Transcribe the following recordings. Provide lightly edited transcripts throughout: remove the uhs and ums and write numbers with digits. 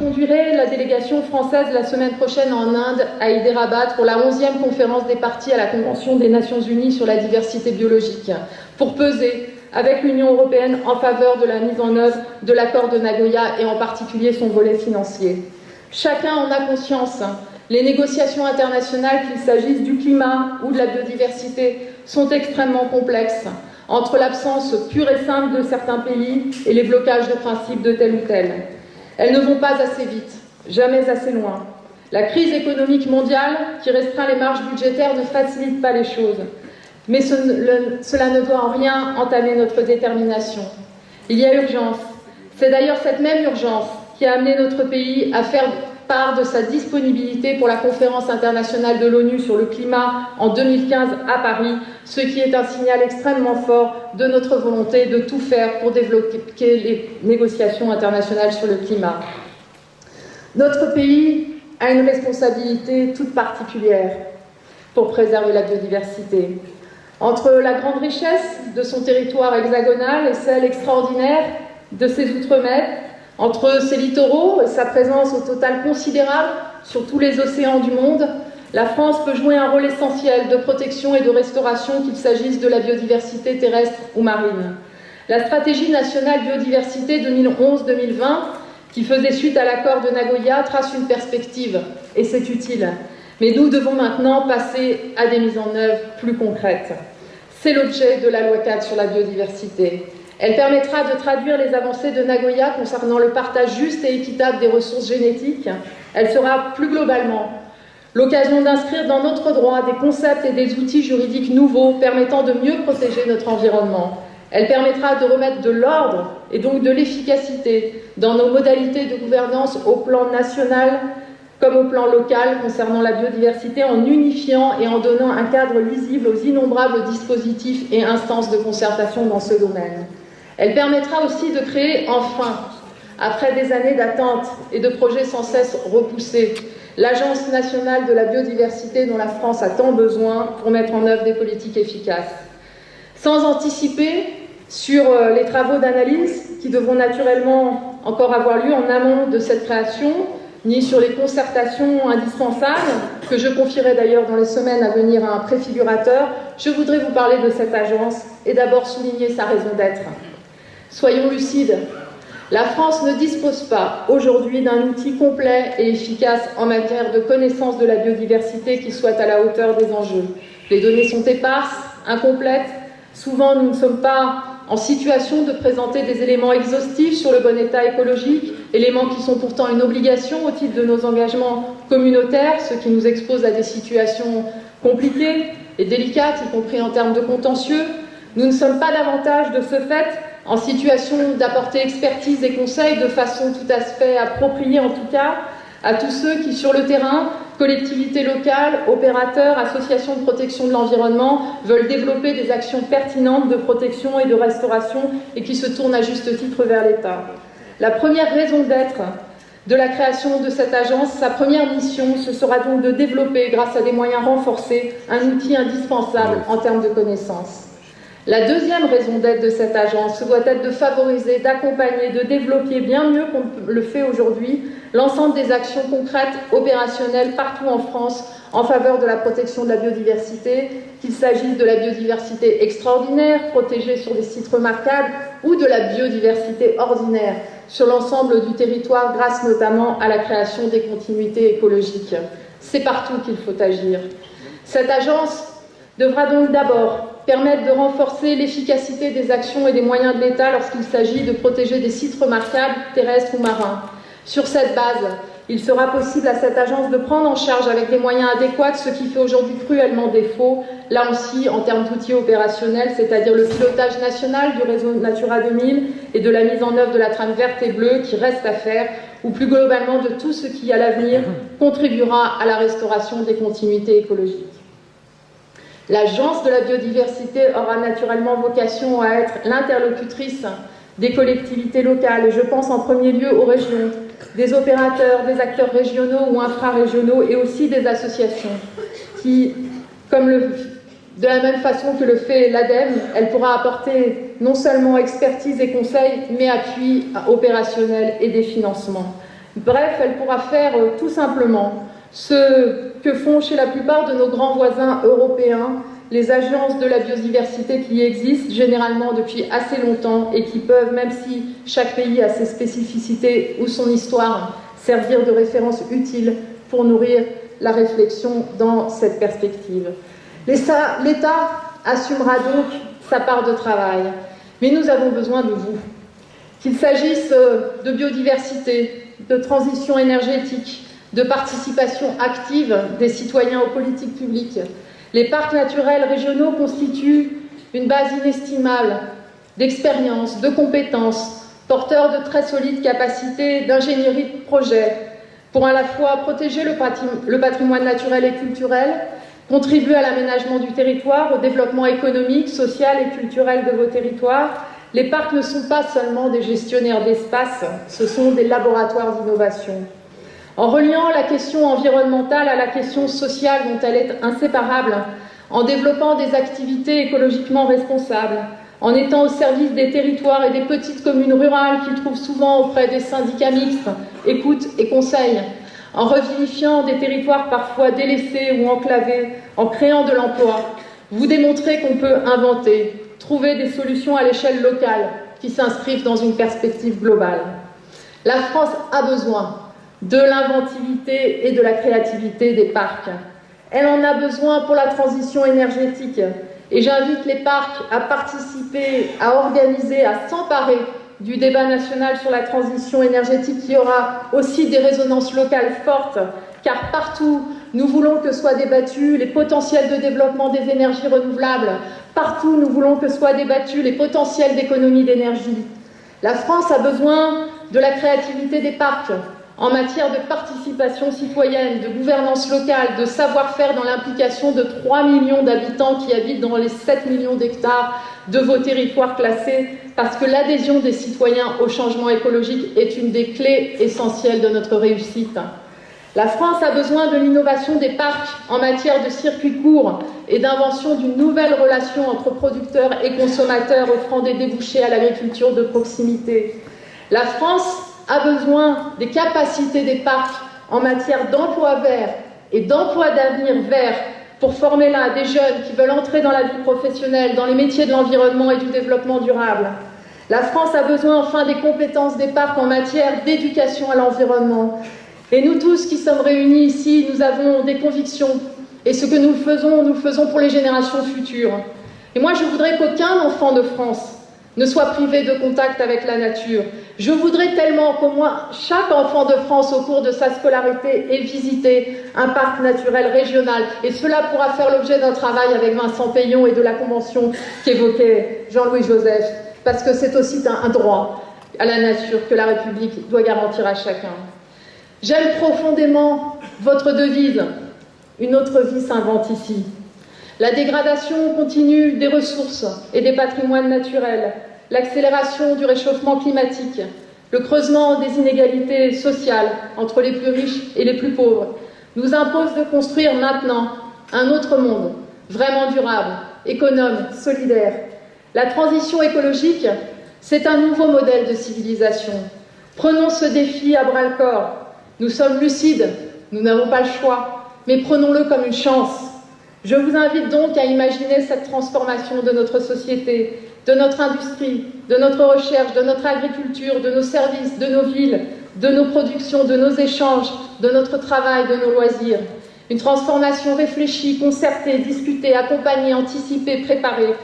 conduirai la délégation française la semaine prochaine en Inde, à Hyderabad, pour la 11e conférence des parties à la Convention des Nations Unies sur la diversité biologique, pour peser avec l'Union européenne en faveur de la mise en œuvre de l'accord de Nagoya et en particulier son volet financier. Chacun en a conscience. Les négociations internationales, qu'il s'agisse du climat ou de la biodiversité, sont extrêmement complexes, entre l'absence pure et simple de certains pays et les blocages de principes de tel ou tel. Elles ne vont pas assez vite, jamais assez loin. La crise économique mondiale, qui restreint les marges budgétaires, ne facilite pas les choses. Mais cela ne doit en rien entamer notre détermination. Il y a urgence. C'est d'ailleurs cette même urgence qui a amené notre pays à faire part de sa disponibilité pour la conférence internationale de l'ONU sur le climat en 2015 à Paris, ce qui est un signal extrêmement fort de notre volonté de tout faire pour développer les négociations internationales sur le climat. Notre pays a une responsabilité toute particulière pour préserver la biodiversité. Entre la grande richesse de son territoire hexagonal et celle extraordinaire de ses outre-mer, entre ses littoraux et sa présence au total considérable sur tous les océans du monde, la France peut jouer un rôle essentiel de protection et de restauration, qu'il s'agisse de la biodiversité terrestre ou marine. La stratégie nationale biodiversité 2011-2020, qui faisait suite à l'accord de Nagoya, trace une perspective, et c'est utile. Mais nous devons maintenant passer à des mises en œuvre plus concrètes. C'est l'objet de la loi 4 sur la biodiversité. Elle permettra de traduire les avancées de Nagoya concernant le partage juste et équitable des ressources génétiques. Elle sera plus globalement l'occasion d'inscrire dans notre droit des concepts et des outils juridiques nouveaux permettant de mieux protéger notre environnement. Elle permettra de remettre de l'ordre et donc de l'efficacité dans nos modalités de gouvernance au plan national comme au plan local concernant la biodiversité, en unifiant et en donnant un cadre lisible aux innombrables dispositifs et instances de concertation dans ce domaine. Elle permettra aussi de créer enfin, après des années d'attente et de projets sans cesse repoussés, l'Agence nationale de la biodiversité dont la France a tant besoin pour mettre en œuvre des politiques efficaces. Sans anticiper sur les travaux d'analyse qui devront naturellement encore avoir lieu en amont de cette création, ni sur les concertations indispensables, que je confierai d'ailleurs dans les semaines à venir à un préfigurateur, je voudrais vous parler de cette agence et d'abord souligner sa raison d'être. Soyons lucides, la France ne dispose pas aujourd'hui d'un outil complet et efficace en matière de connaissance de la biodiversité qui soit à la hauteur des enjeux. Les données sont éparses, incomplètes, souvent nous ne sommes pas en situation de présenter des éléments exhaustifs sur le bon état écologique, éléments qui sont pourtant une obligation au titre de nos engagements communautaires, ce qui nous expose à des situations compliquées et délicates, y compris en termes de contentieux. Nous ne sommes pas davantage de ce fait en situation d'apporter expertise et conseils de façon tout à fait appropriée en tout cas à tous ceux qui sur le terrain, collectivités locales, opérateurs, associations de protection de l'environnement veulent développer des actions pertinentes de protection et de restauration et qui se tournent à juste titre vers l'État. La première raison d'être de la création de cette agence, sa première mission, ce sera donc de développer, grâce à des moyens renforcés, un outil indispensable en termes de connaissances. La deuxième raison d'être de cette agence doit être de favoriser, d'accompagner, de développer bien mieux qu'on le fait aujourd'hui l'ensemble des actions concrètes, opérationnelles partout en France en faveur de la protection de la biodiversité, qu'il s'agisse de la biodiversité extraordinaire, protégée sur des sites remarquables, ou de la biodiversité ordinaire sur l'ensemble du territoire grâce notamment à la création des continuités écologiques. C'est partout qu'il faut agir. Cette agence devra donc d'abord permettre de renforcer l'efficacité des actions et des moyens de l'État lorsqu'il s'agit de protéger des sites remarquables, terrestres ou marins. Sur cette base, il sera possible à cette agence de prendre en charge avec des moyens adéquats ce qui fait aujourd'hui cruellement défaut, là aussi en termes d'outils opérationnels, c'est-à-dire le pilotage national du réseau Natura 2000 et de la mise en œuvre de la trame verte et bleue qui reste à faire, ou plus globalement de tout ce qui, à l'avenir, contribuera à la restauration des continuités écologiques. L'Agence de la biodiversité aura naturellement vocation à être l'interlocutrice des collectivités locales, et je pense en premier lieu aux régions, des opérateurs, des acteurs régionaux ou infrarégionaux et aussi des associations qui, de la même façon que le fait l'ADEME, elle pourra apporter non seulement expertise et conseils, mais appui opérationnel et des financements. Bref, elle pourra faire tout simplement ce que font chez la plupart de nos grands voisins européens les agences de la biodiversité qui existent généralement depuis assez longtemps et qui peuvent, même si chaque pays a ses spécificités ou son histoire, servir de référence utile pour nourrir la réflexion dans cette perspective. L'État assumera donc sa part de travail, mais nous avons besoin de vous. Qu'il s'agisse de biodiversité, de transition énergétique, de participation active des citoyens aux politiques publiques, les parcs naturels régionaux constituent une base inestimable d'expérience, de compétences, porteurs de très solides capacités d'ingénierie de projet, pour à la fois protéger le patrimoine naturel et culturel, contribuer à l'aménagement du territoire, au développement économique, social et culturel de vos territoires. Les parcs ne sont pas seulement des gestionnaires d'espace, ce sont des laboratoires d'innovation. En reliant la question environnementale à la question sociale dont elle est inséparable, en développant des activités écologiquement responsables, en étant au service des territoires et des petites communes rurales qui trouvent souvent auprès des syndicats mixtes écoute et conseil, en revivifiant des territoires parfois délaissés ou enclavés, en créant de l'emploi, vous démontrez qu'on peut inventer, trouver des solutions à l'échelle locale qui s'inscrivent dans une perspective globale. La France a besoin de l'inventivité et de la créativité des parcs. Elle en a besoin pour la transition énergétique. Et j'invite les parcs à participer, à organiser, à s'emparer du débat national sur la transition énergétique qui aura aussi des résonances locales fortes, car partout, nous voulons que soient débattus les potentiels de développement des énergies renouvelables. Partout, nous voulons que soient débattus les potentiels d'économie d'énergie. La France a besoin de la créativité des parcs, en matière de participation citoyenne, de gouvernance locale, de savoir-faire dans l'implication de 3 millions d'habitants qui habitent dans les 7 millions d'hectares de vos territoires classés, parce que l'adhésion des citoyens au changement écologique est une des clés essentielles de notre réussite. La France a besoin de l'innovation des parcs en matière de circuits courts et d'invention d'une nouvelle relation entre producteurs et consommateurs offrant des débouchés à l'agriculture de proximité. La France a besoin des capacités des parcs en matière d'emploi vert et d'emploi d'avenir vert pour former là des jeunes qui veulent entrer dans la vie professionnelle, dans les métiers de l'environnement et du développement durable. La France a besoin enfin des compétences des parcs en matière d'éducation à l'environnement. Et nous tous qui sommes réunis ici, nous avons des convictions. Et ce que nous faisons pour les générations futures. Et moi, je voudrais qu'aucun enfant de France ne soit privé de contact avec la nature. Je voudrais tellement qu'au moins chaque enfant de France au cours de sa scolarité ait visité un parc naturel régional. Et cela pourra faire l'objet d'un travail avec Vincent Peillon et de la convention qu'évoquait Jean-Louis Joseph, parce que c'est aussi un droit à la nature que la République doit garantir à chacun. J'aime profondément votre devise « Une autre vie s'invente ici ». La dégradation continue des ressources et des patrimoines naturels, l'accélération du réchauffement climatique, le creusement des inégalités sociales entre les plus riches et les plus pauvres, nous impose de construire maintenant un autre monde, vraiment durable, économe, solidaire. La transition écologique, c'est un nouveau modèle de civilisation. Prenons ce défi à bras-le-corps. Nous sommes lucides, nous n'avons pas le choix, mais prenons-le comme une chance. Je vous invite donc à imaginer cette transformation de notre société, de notre industrie, de notre recherche, de notre agriculture, de nos services, de nos villes, de nos productions, de nos échanges, de notre travail, de nos loisirs. Une transformation réfléchie, concertée, discutée, accompagnée, anticipée, préparée.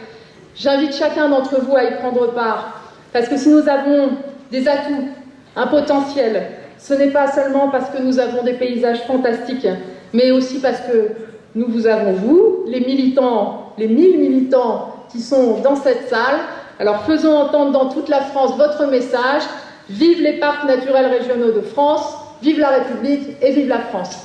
J'invite chacun d'entre vous à y prendre part, parce que si nous avons des atouts, un potentiel, ce n'est pas seulement parce que nous avons des paysages fantastiques, mais aussi parce que nous vous avons, vous, les militants, les 1000 militants qui sont dans cette salle. Alors faisons entendre dans toute la France votre message. Vive les parcs naturels régionaux de France, vive la République et vive la France.